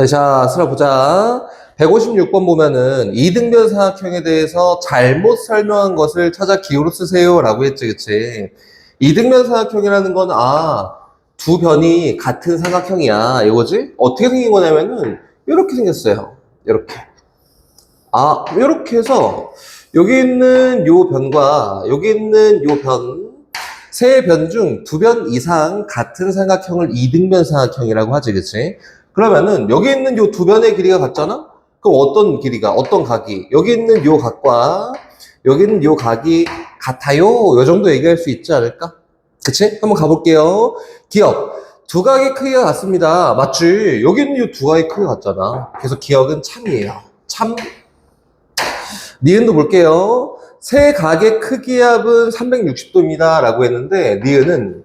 자, 슬아 보자. 156번 보면은 이등변 삼각형에 대해서 잘못 설명한 것을 찾아 기호로 쓰세요 라고 했지, 그치? 이등변 삼각형이라는 건, 두 변이 같은 삼각형이야. 이거지? 어떻게 생긴 거냐면은, 이렇게 생겼어요. 이렇게. 이렇게 해서, 여기 있는 요 변과, 여기 있는 요 변, 세 변 중 두 변 이상 같은 삼각형을 이등변 삼각형이라고 하지, 그치? 그러면은 여기 있는 요 두 변의 길이가 같잖아? 그럼 어떤 길이가, 어떤 각이, 여기 있는 요 각과 여기 있는 요 각이 같아요. 요 정도 얘기할 수 있지 않을까? 그치? 한번 가볼게요. 기억. 두 각의 크기가 같습니다. 맞지? 여기 있는 요 두 각의 크기가 같잖아. 그래서 기억은 참이에요. 참. 니은도 볼게요. 세 각의 크기 합은 360도입니다. 라고 했는데, 니은은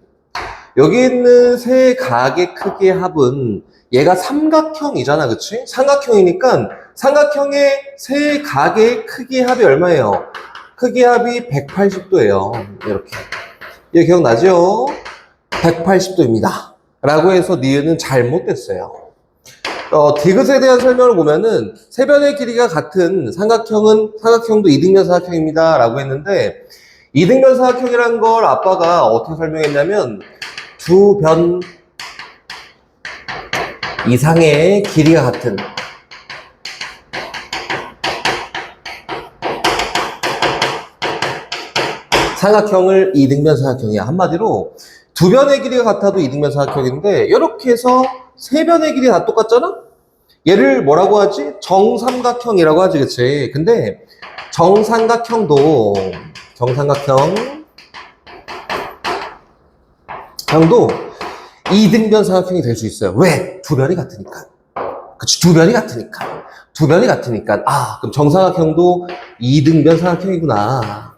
여기 있는 세 각의 크기의 합은 얘가 삼각형이잖아, 그치? 삼각형이니까 삼각형의 세 각의 크기의 합이 얼마예요? 크기의 합이 180도예요. 이렇게. 얘 기억나죠? 180도입니다. 라고 해서 니은은 잘못됐어요. 디귿에 대한 설명을 보면은 세 변의 길이가 같은 삼각형도 이등변 삼각형입니다. 라고 했는데 이등변 삼각형이라는 걸 아빠가 어떻게 설명했냐면 두 변 이상의 길이가 같은 삼각형을 이등변 삼각형이야. 한마디로 두 변의 길이가 같아도 이등변 삼각형인데 이렇게 해서 세 변의 길이가 다 똑같잖아? 얘를 뭐라고 하지? 정삼각형이라고 하지, 그치? 근데 정삼각형도 이등변 삼각형이 될 수 있어요. 왜? 두 변이 같으니까. 그치? 두 변이 같으니까. 그럼 정삼각형도 이등변 삼각형이구나.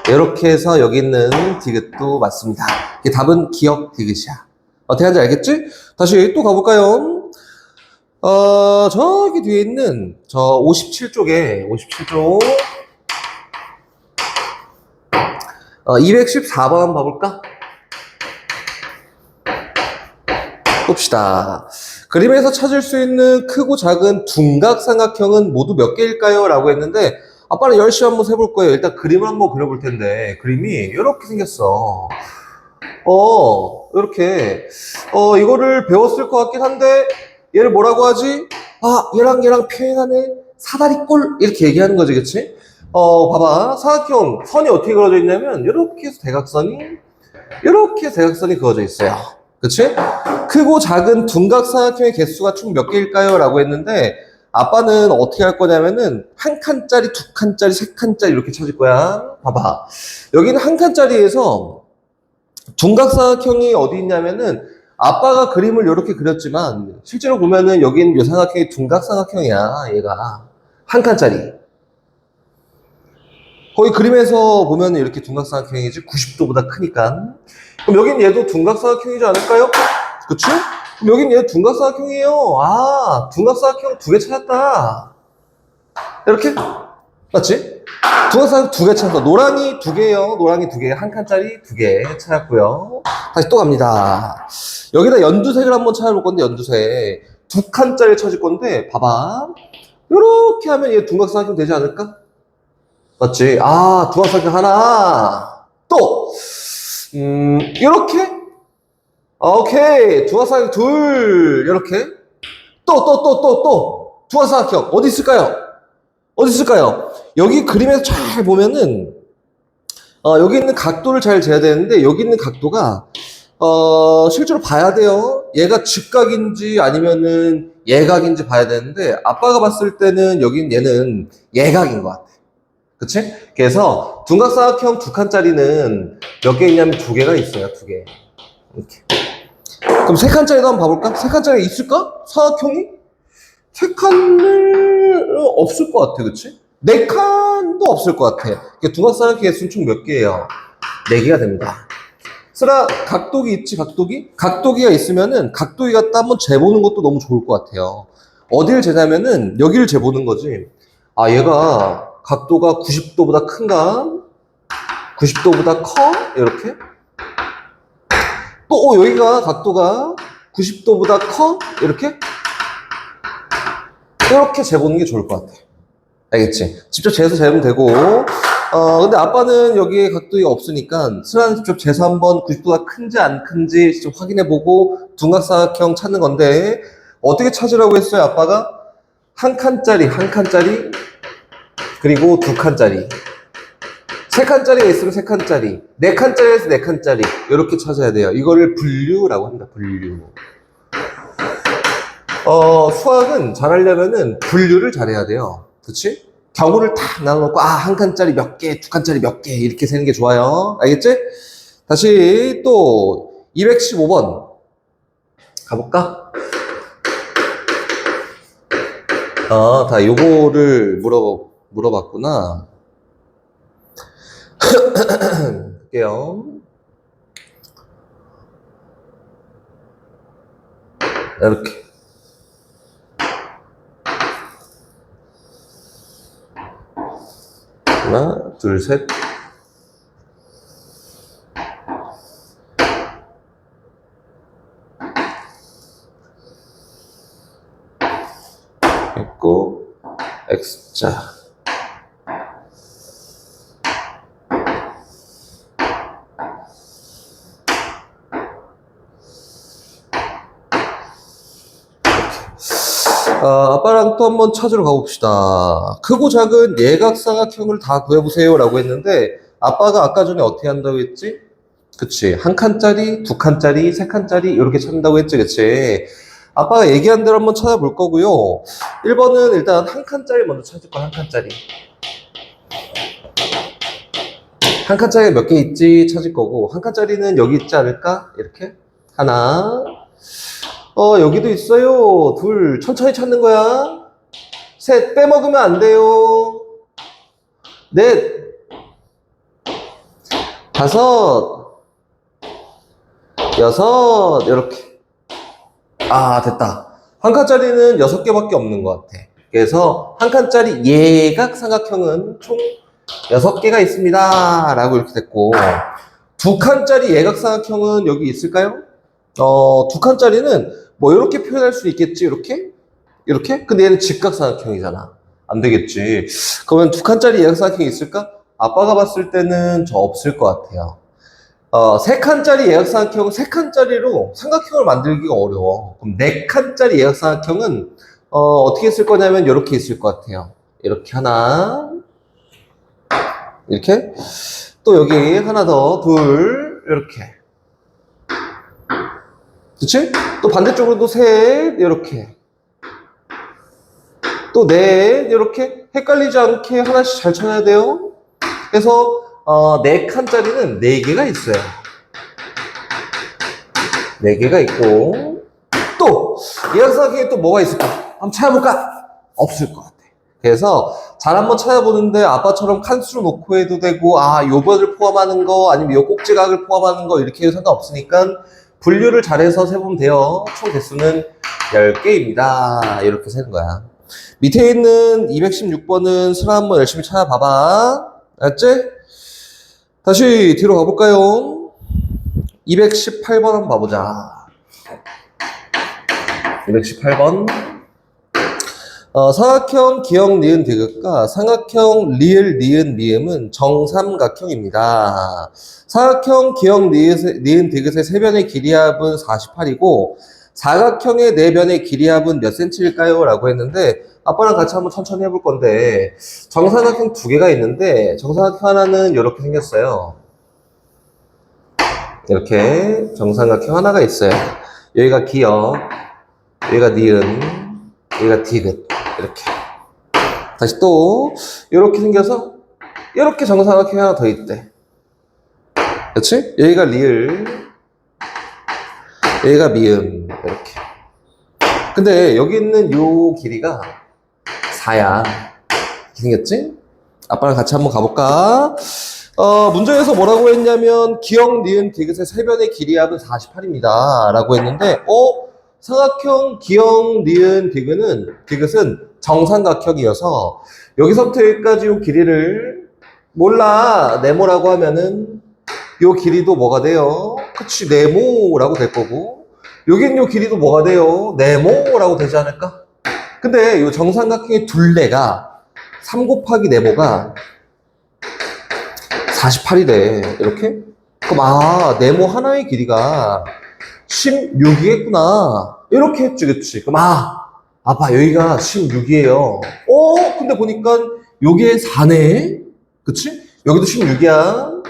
이렇게 해서 여기 있는 디귿도 맞습니다. 이게 답은 기억 디귿이야. 어떻게 하는지 알겠지? 다시 또 가볼까요? 저기 뒤에 있는 저 57쪽 214번 한번 봐볼까? 봅시다. 그림에서 찾을 수 있는 크고 작은 둔각 삼각형은 모두 몇 개일까요? 라고 했는데 아빠는 열심히 한번 세볼 거예요. 일단 그림을 한번 그려볼 텐데 그림이 이렇게 생겼어. 이렇게 이거를 배웠을 것 같긴 한데 얘를 뭐라고 하지? 얘랑 표현하네. 사다리꼴 이렇게 얘기하는 거지, 그치? 봐봐. 사각형 선이 어떻게 그려져 있냐면 이렇게 해서 대각선이 그어져 있어요. 그치? 크고 작은 둔각 삼각형의 개수가 총 몇 개일까요? 라고 했는데 아빠는 어떻게 할 거냐면은 한 칸짜리, 두 칸짜리, 세 칸짜리 이렇게 찾을 거야. 봐봐. 여기는 한 칸짜리에서 둔각 삼각형이 어디 있냐면은 아빠가 그림을 이렇게 그렸지만 실제로 보면은 여기는 이 삼각형이 둔각 삼각형이야. 얘가 한 칸짜리. 거의 그림에서 보면 이렇게 둔각삼각형이지 90도보다 크니까. 그럼 여긴 얘도 둔각삼각형이지 않을까요? 그치? 그럼 여긴 얘 둔각삼각형이에요. 둔각삼각형 두 개 찾았다. 이렇게? 맞지? 둔각삼각형 두 개 찾았어. 노랑이 두 개예요. 노랑이 두 개. 한 칸짜리 두 개 찾았고요. 다시 또 갑니다. 여기다 연두색을 한번 찾아볼 건데 연두색. 두 칸짜리 찾을 건데 봐봐. 이렇게 하면 얘 둔각삼각형 되지 않을까? 맞지? 둔각삼각형 하나. 또 이렇게. 오케이. 둔각삼각형 둘. 이렇게. 또 둔각삼각형 어디 있을까요? 여기 그림에서 잘 보면은 여기 있는 각도를 잘 재야 되는데 여기 있는 각도가 실제로 봐야 돼요. 얘가 직각인지 아니면은 예각인지 봐야 되는데 아빠가 봤을 때는 얘는 예각인 것 같아. 그치? 그래서 둔각삼각형 두 칸짜리는 몇 개 있냐면 두 개가 있어요. 두 개. 이렇게. 그럼 세 칸짜리도 한번 봐볼까? 세 칸짜리 있을까? 삼각형이? 세 칸을 없을 것 같아. 그치? 네 칸도 없을 것 같아. 둔각삼각형 개수는 총 몇 개예요? 네 개가 됩니다. 슬아, 각도기 있지? 각도기가 있으면은 각도기 갖다 한번 재보는 것도 너무 좋을 것 같아요. 어디를 재냐면은 여기를 재보는 거지. 얘가 각도가 90도보다 큰가? 90도보다 커? 이렇게? 또 여기가 각도가 90도보다 커? 이렇게 재보는 게 좋을 것 같아. 알겠지? 직접 재서 재면 되고, 근데 아빠는 여기에 각도가 없으니까 슬라는 직접 재서 한번 90도가 큰지 안 큰지 직접 확인해보고 둔각사각형 찾는 건데, 어떻게 찾으라고 했어요, 아빠가? 한 칸짜리, 그리고 두 칸짜리. 세 칸짜리가 있으면 세 칸짜리, 네 칸짜리에서 네 칸짜리, 이렇게 찾아야 돼요. 이거를 분류라고 합니다, 분류. 수학은 잘하려면은 분류를 잘해야 돼요. 그치? 경우를 탁 나눠놓고, 한 칸짜리 몇 개, 두 칸짜리 몇 개, 이렇게 세는 게 좋아요. 알겠지? 다시 또, 215번. 가볼까? 다 요거를 물어봤구나. 볼게요. 이렇게. 하나, 둘, 셋. 있고, X자. 아빠랑 또 한번 찾으러 가봅시다. 크고 작은 예각사각형을 다 구해보세요 라고 했는데, 아빠가 아까 전에 어떻게 한다고 했지? 그치. 한 칸짜리, 두 칸짜리, 세 칸짜리 이렇게 찾는다고 했지, 그치? 아빠가 얘기한 대로 한번 찾아볼 거고요. 1번은 일단 한 칸짜리 먼저 찾을 거야, 한 칸짜리. 한 칸짜리 몇 개 있지 찾을 거고, 한 칸짜리는 여기 있지 않을까? 이렇게. 하나. 여기도 있어요. 둘. 천천히 찾는 거야. 셋. 빼먹으면 안 돼요. 넷. 다섯. 여섯. 이렇게. 됐다. 한 칸짜리는 6개밖에 없는 것 같아. 그래서 한 칸짜리 예각삼각형은 총 6개가 있습니다. 라고 이렇게 됐고, 두 칸짜리 예각삼각형은 여기 있을까요? 두 칸짜리는 뭐 이렇게 표현할 수 있겠지, 이렇게? 이렇게? 근데 얘는 직각삼각형이잖아. 안 되겠지. 그러면 두 칸짜리 예각삼각형이 있을까? 아빠가 봤을 때는 저 없을 것 같아요. 세 칸짜리 예각삼각형은 세 칸짜리로 삼각형을 만들기가 어려워. 그럼 네 칸짜리 예각삼각형은 어떻게 쓸 거냐면 이렇게 있을 것 같아요. 이렇게 하나, 이렇게. 또 여기 하나 더, 둘, 이렇게. 그치? 또 반대쪽으로도 셋, 이렇게. 또 넷, 이렇게. 헷갈리지 않게 하나씩 잘 쳐야 돼요. 그래서 네 칸짜리는 4개가 있어요. 4개가 있고, 또 예각삼각형에 또 뭐가 있을까? 한번 찾아볼까? 없을 것 같아. 그래서 잘 한번 찾아보는데 아빠처럼 칸수로 놓고 해도 되고, 요 변을 포함하는 거 아니면 요 꼭지각을 포함하는 거 이렇게 해도 상관없으니까 분류를 잘해서 세보면 돼요. 총 개수는 10개입니다. 이렇게 세는 거야. 밑에 있는 216번은 슬아 한번 열심히 찾아봐봐. 알았지? 다시 뒤로 가볼까요? 218번 한번 봐보자. 218번. 사각형 기역 니은 디귿과 삼각형 리을 니은 미음은 정삼각형입니다. 사각형 기역 니은 디귿의 세 변의 길이합은 48이고 사각형의 네 변의 길이합은 몇 cm일까요? 라고 했는데 아빠랑 같이 한번 천천히 해볼 건데 정삼각형 2개가 있는데 정삼각형 하나는 이렇게 생겼어요. 이렇게 정삼각형 하나가 있어요. 여기가 기역, 여기가 니은, 여기가 디귿. 이렇게. 다시 또 이렇게 생겨서 이렇게 정삼각형이 하나 더 있대. 그렇지? 여기가 리을, 여기가 미음. 이렇게. 근데 여기 있는 요 길이가 4야. 이렇게 생겼지? 아빠랑 같이 한번 가볼까? 문제에서 뭐라고 했냐면 기역, 니은, 디귿의 세 변의 길이합은 48입니다. 라고 했는데 삼각형 기역, 니은, 디귿은 정삼각형이어서 여기서부터 여기까지 요 길이를 몰라 네모라고 하면은 요 길이도 뭐가 돼요? 그치, 네모라고 될 거고, 여긴 요 길이도 뭐가 돼요? 네모라고 되지 않을까? 근데 요 정삼각형의 둘레가 3 곱하기 네모가 48이래. 이렇게? 그럼 네모 하나의 길이가 16이겠구나. 이렇게 했지, 그치? 그럼 아빠 여기가 16이에요. 근데 보니까 요게 4네? 그치? 여기도 16이야.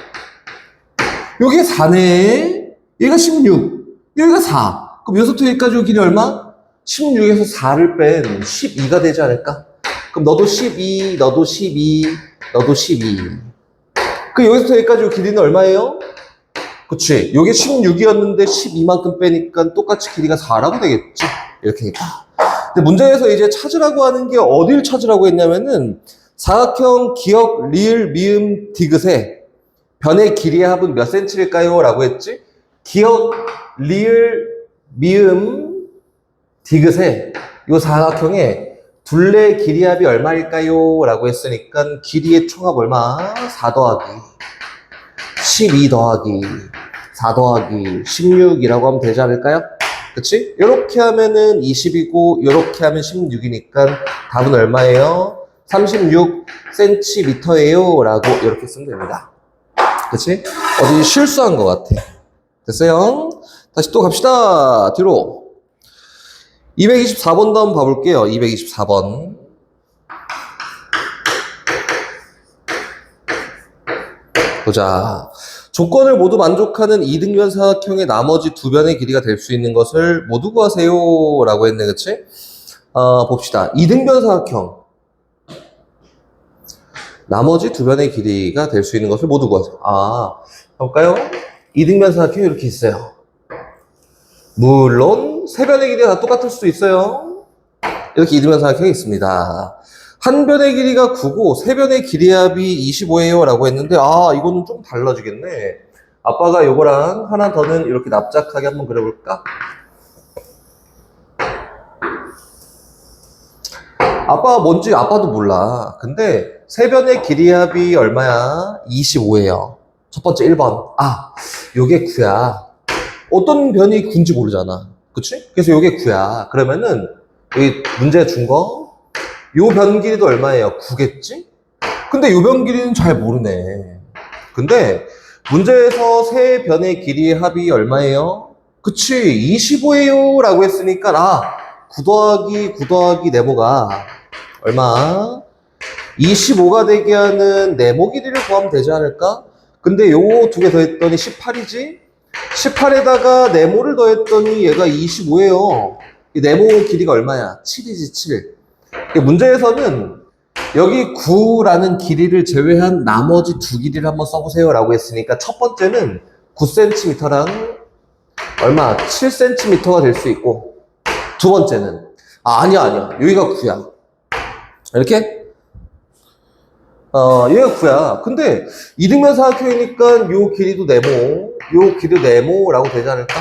요게 4네? 얘가 16. 여기가 4. 그럼 여기서부터 여기까지 요 길이 얼마? 16에서 4를 뺀 12가 되지 않을까? 그럼 너도 12, 너도 12, 너도 12. 그 여기서부터 여기까지 요 길이는 얼마예요? 그치? 요게 16이었는데 12만큼 빼니까 똑같이 길이가 4라고 되겠지? 이렇게니까. 근데 문제에서 이제 찾으라고 하는 게 어딜 찾으라고 했냐면은 사각형 기역, 리을, 미음, 디귿의 변의 길이의 합은 몇 센치일까요? 라고 했지? 기역, 리을, 미음, 디귿의 이 사각형의 둘레 길이 합이 얼마일까요? 라고 했으니까 길이의 총합 얼마? 4 더하기 12 더하기 4 더하기 16이라고 하면 되지 않을까요? 그치? 이렇게 하면은 20이고 이렇게 하면 16이니까 답은 얼마예요? 36cm예요 라고 이렇게 쓰면 됩니다. 그치? 어디 실수한 것 같아. 됐어요? 다시 또 갑시다. 뒤로 224번도 한번 봐볼게요. 224번 보자. 조건을 모두 만족하는 이등변 사각형의 나머지 두 변의 길이가 될 수 있는 것을 모두 구하세요 라고 했네. 그치? 봅시다. 이등변 사각형 나머지 두 변의 길이가 될 수 있는 것을 모두 구하세요. 볼까요? 이등변 사각형이 이렇게 있어요. 물론 세 변의 길이가 다 똑같을 수도 있어요. 이렇게 이등변 사각형이 있습니다. 한 변의 길이가 9고 세 변의 길이 합이 25예요 라고 했는데 이거는 좀 달라지겠네. 아빠가 요거랑 하나 더는 이렇게 납작하게 한번 그려볼까? 아빠가 뭔지 아빠도 몰라. 근데 세 변의 길이 합이 얼마야? 25예요. 첫 번째 1번. 요게 9야. 어떤 변이 9인지 모르잖아. 그치? 그래서 요게 9야. 그러면은 여기 문제 준 거 요 변 길이도 얼마예요? 9겠지? 근데 요 변 길이는 잘 모르네. 근데 문제에서 세 변의 길이의 합이 얼마예요? 그치? 25예요 라고 했으니까 9 더하기 9 더하기 네모가 얼마? 25가 되게 하는 네모 길이를 구하면 되지 않을까? 근데 요 두 개 더했더니 18이지? 18에다가 네모를 더했더니 얘가 25예요. 이 네모 길이가 얼마야? 7이지, 7. 문제에서는 여기 9라는 길이를 제외한 나머지 두 길이를 한번 써보세요 라고 했으니까 첫 번째는 9cm랑 얼마? 7cm가 될 수 있고 두 번째는 아니야. 여기가 9야. 이렇게? 얘가 9야. 근데 이등변 사각형이니까 요 길이도 네모, 요 길이도 네모라고 되지 않을까?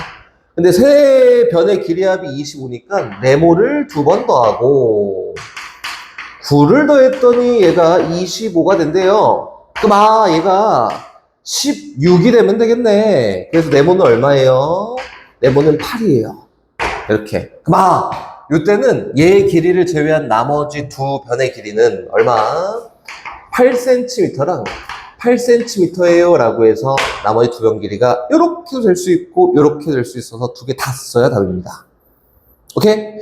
근데 세 변의 길이 합이 25니까 네모를 두 번 더하고 9를 더했더니 얘가 25가 된대요. 그럼 얘가 16이 되면 되겠네. 그래서 네모는 얼마예요? 네모는 8이에요. 이렇게. 그럼 이때는 얘의 길이를 제외한 나머지 두 변의 길이는 얼마? 8cm랑 8cm예요 라고 해서 나머지 두 변 길이가 이렇게도 될 수 있고 이렇게 될 수 있어서 두 개 다 써야 답입니다. 오케이?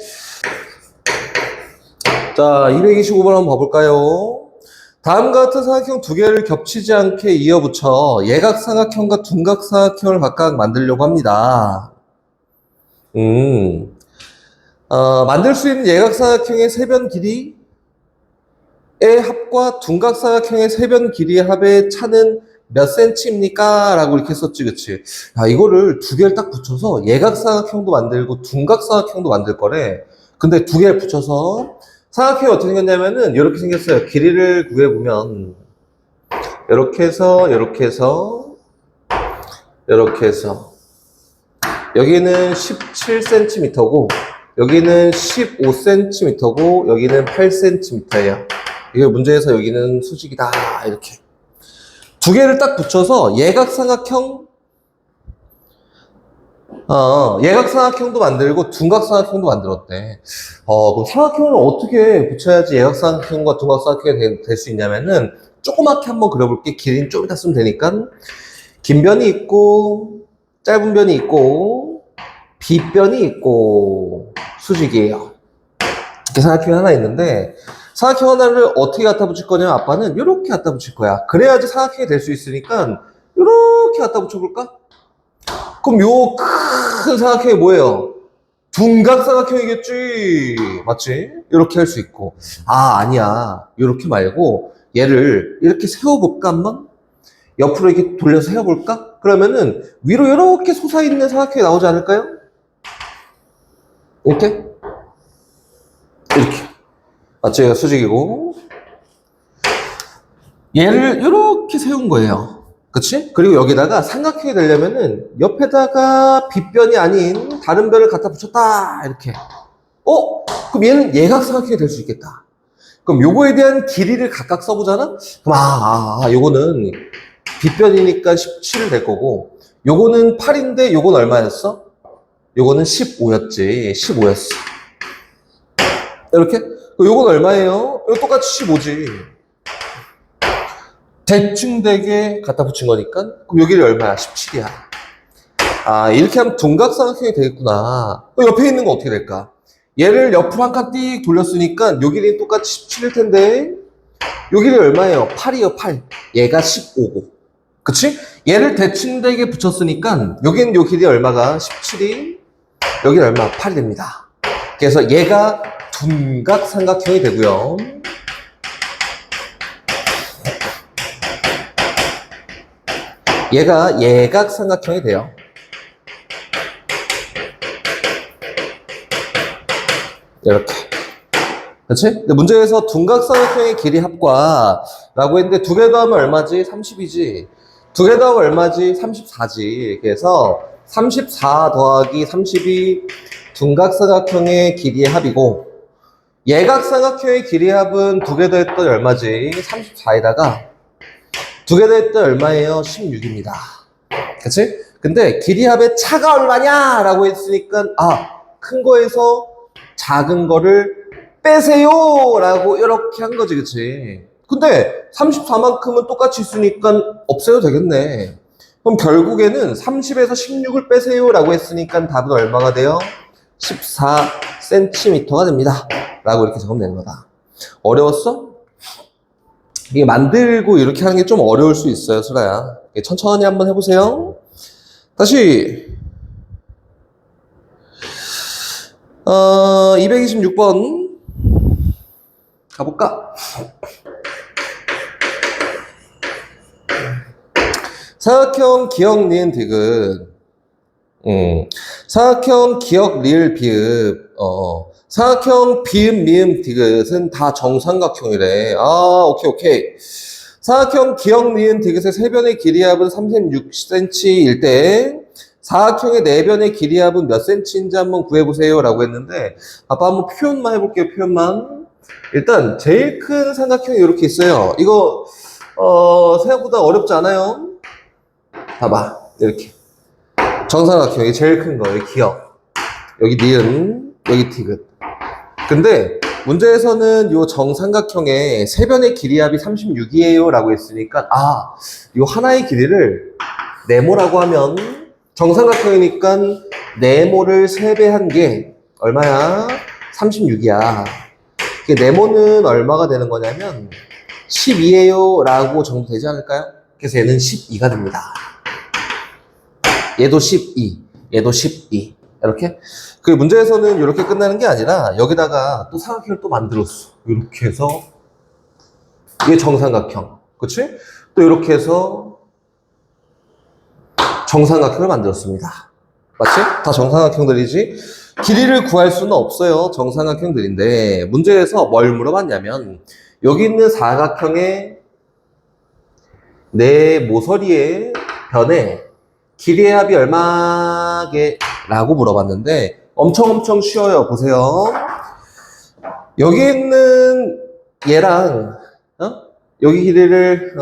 자, 225번 한번 봐볼까요? 다음과 같은 사각형 두 개를 겹치지 않게 이어붙여 예각삼각형과 둔각삼각형을 각각 만들려고 합니다. 만들 수 있는 예각삼각형의 세 변 길이의 합과 둔각삼각형의 세 변 길이의 합의 차는 몇 cm입니까? 라고 이렇게 썼지, 그치? 이거를 두 개를 딱 붙여서 예각삼각형도 만들고 둔각삼각형도 만들 거래. 근데 두 개를 붙여서 삼각형이 어떻게 생겼냐면은 이렇게 생겼어요. 길이를 구해보면 이렇게 해서 이렇게 해서 이렇게 해서 여기는 17cm고 여기는 15cm고 여기는 8cm예요. 이게 문제에서 여기는 수직이다. 이렇게 두 개를 딱 붙여서 예각삼각형 예각삼각형도 만들고 둔각삼각형도 만들었대. 그럼 삼각형을 어떻게 붙여야지 예각삼각형과 둔각삼각형이 될 수 있냐면은 조그맣게 한번 그려볼게. 길이는 좀 이따 쓰면 되니까. 긴 변이 있고 짧은 변이 있고 빗변이 있고 수직이에요. 이렇게 삼각형이 하나 있는데 삼각형 하나를 어떻게 갖다 붙일 거냐면 아빠는 이렇게 갖다 붙일 거야. 그래야지 삼각형이 될 수 있으니까 이렇게 갖다 붙여볼까? 그럼 요 큰 삼각형이 뭐예요? 둔각삼각형이겠지. 맞지? 이렇게 할 수 있고. 아니야. 이렇게 말고 얘를 이렇게 세워볼까 한번? 옆으로 이렇게 돌려서 세워볼까? 그러면은 위로 이렇게 솟아있는 삼각형이 나오지 않을까요? 이렇게? 이렇게. 맞지? 얘가 수직이고 얘를 이렇게 세운 거예요. 그치? 그리고 여기다가 삼각형이 되려면은 옆에다가 빗변이 아닌 다른 변을 갖다 붙였다. 이렇게. 그럼 얘는 예각삼각형이 될 수 있겠다. 그럼 요거에 대한 길이를 각각 써보잖아? 그럼 요거는 빗변이니까 17 될 거고 요거는 8인데 요건 얼마였어? 요거는 15였지. 15였어. 이렇게? 요건 얼마예요? 이거 똑같이 15지. 대충 되게 갖다 붙인 거니까 그럼 여기를 얼마야? 17이야. 이렇게 하면 둔각삼각형이 되겠구나. 그럼 옆에 있는 거 어떻게 될까? 얘를 옆으로 한 칸 띡 돌렸으니까 요 길이 똑같이 17일 텐데 요 길이 얼마예요? 8이요. 8. 얘가 15고 그치? 얘를 대충 되게 붙였으니까 여기는 요 길이 얼마가? 17이 여기는 얼마? 8이 됩니다. 그래서 얘가 둔각삼각형이 되고요. 얘가 예각삼각형이 돼요. 이렇게. 그렇지? 근데 문제에서 둔각삼각형의 길이 합과라고 했는데 두 개 더하면 얼마지? 30이지. 두 개 더하면 얼마지? 34지. 그래서 34 더하기 30이 둔각삼각형의 길이의 합이고 예각삼각형의 길이의 합은 두 개 더했더니 얼마지? 34에다가 두 개 더했더니 얼마예요? 16입니다. 그치? 근데 길이합의 차가 얼마냐? 라고 했으니까 큰 거에서 작은 거를 빼세요! 라고 이렇게 한 거지, 그치? 근데 34만큼은 똑같이 있으니까 없애도 되겠네. 그럼 결국에는 30에서 16을 빼세요 라고 했으니까 답은 얼마가 돼요? 14cm가 됩니다. 라고 이렇게 적으면 되는 거다. 어려웠어? 이게 만들고 이렇게 하는 게 좀 어려울 수 있어요, 수라야. 천천히 한번 해보세요. 다시 226번 가볼까? 사각형 기역 니은 디귿 사각형 기역 리을 비읍 사각형 비읍 미음 디귿은 다 정삼각형이래. 오케이. 사각형 기역 니은 디귿의 세 변의 길이합은 36cm일 때 사각형의 네 변의 길이합은 몇 cm인지 한번 구해보세요 라고 했는데 아빠 한번 표현만 해볼게요. 표현만. 일단 제일 큰 삼각형이 이렇게 있어요. 이거 생각보다 어렵지 않아요? 봐봐. 이렇게 정삼각형이 제일 큰 거. 여기 기역, 여기 니은, 여기 디귿. 근데 문제에서는 이 정삼각형의 세 변의 길이합이 36이에요 라고 했으니까 이 하나의 길이를 네모라고 하면 정삼각형이니까 네모를 3배 한 게 얼마야? 36이야. 네모는 얼마가 되는 거냐면 12예요 라고 정도 되지 않을까요? 그래서 얘는 12가 됩니다. 얘도 12, 얘도 12. 이렇게. 그 문제에서는 이렇게 끝나는 게 아니라 여기다가 또 삼각형을 또 만들었어. 이렇게 해서 이게 정삼각형. 그치? 또 이렇게 해서 정삼각형을 만들었습니다. 맞지? 다 정삼각형들이지? 길이를 구할 수는 없어요. 정삼각형들인데 문제에서 뭘 물어봤냐면 여기 있는 사각형의 네 모서리의 변에 길이의 합이 얼마게? 라고 물어봤는데 엄청 쉬워요. 보세요. 여기 있는 얘랑 여기 길이를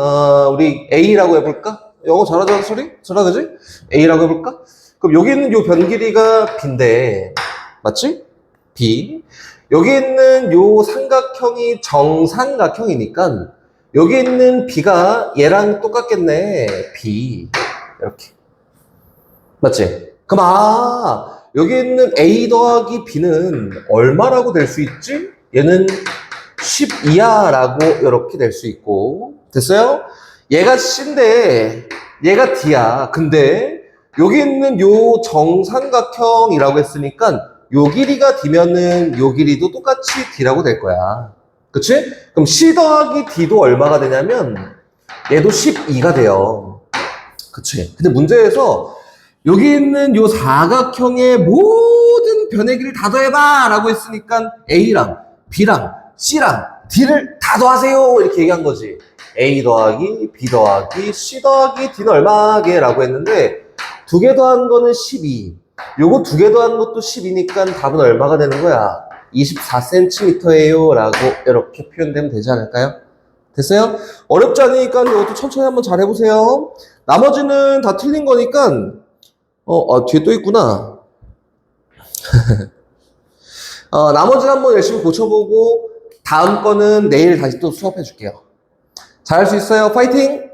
우리 A라고 해볼까? 영어 잘하잖아 소리? 잘하지? A라고 해볼까? 그럼 여기 있는 요 변 길이가 B인데, 맞지? B. 여기 있는 요 삼각형이 정삼각형이니까 여기 있는 B가 얘랑 똑같겠네. B. 이렇게. 맞지? 그럼 여기 있는 A 더하기 B는 얼마라고 될 수 있지? 얘는 12야 라고 이렇게 될 수 있고. 됐어요? 얘가 C인데 얘가 D야. 근데 여기 있는 요 정삼각형이라고 했으니까 요 길이가 D면은 요 길이도 똑같이 D라고 될 거야. 그치? 그럼 C 더하기 D도 얼마가 되냐면 얘도 12가 돼요. 그치? 근데 문제에서 여기 있는 요 사각형의 모든 변의 길을 다 더해봐 라고 했으니까 A랑 B랑 C랑 D를 다 더하세요 이렇게 얘기한 거지. A 더하기 B 더하기 C 더하기 D는 얼마게? 라고 했는데 두 개 더한 거는 12. 요거 두 개 더한 것도 12니까 답은 얼마가 되는 거야? 24cm예요 라고 이렇게 표현되면 되지 않을까요? 됐어요? 어렵지 않으니까 이것도 천천히 한번 잘 해보세요. 나머지는 다 틀린 거니까 뒤에 또 있구나. 나머지는 한번 열심히 고쳐보고 다음 거는 내일 다시 또 수업해 줄게요. 잘할 수 있어요. 파이팅!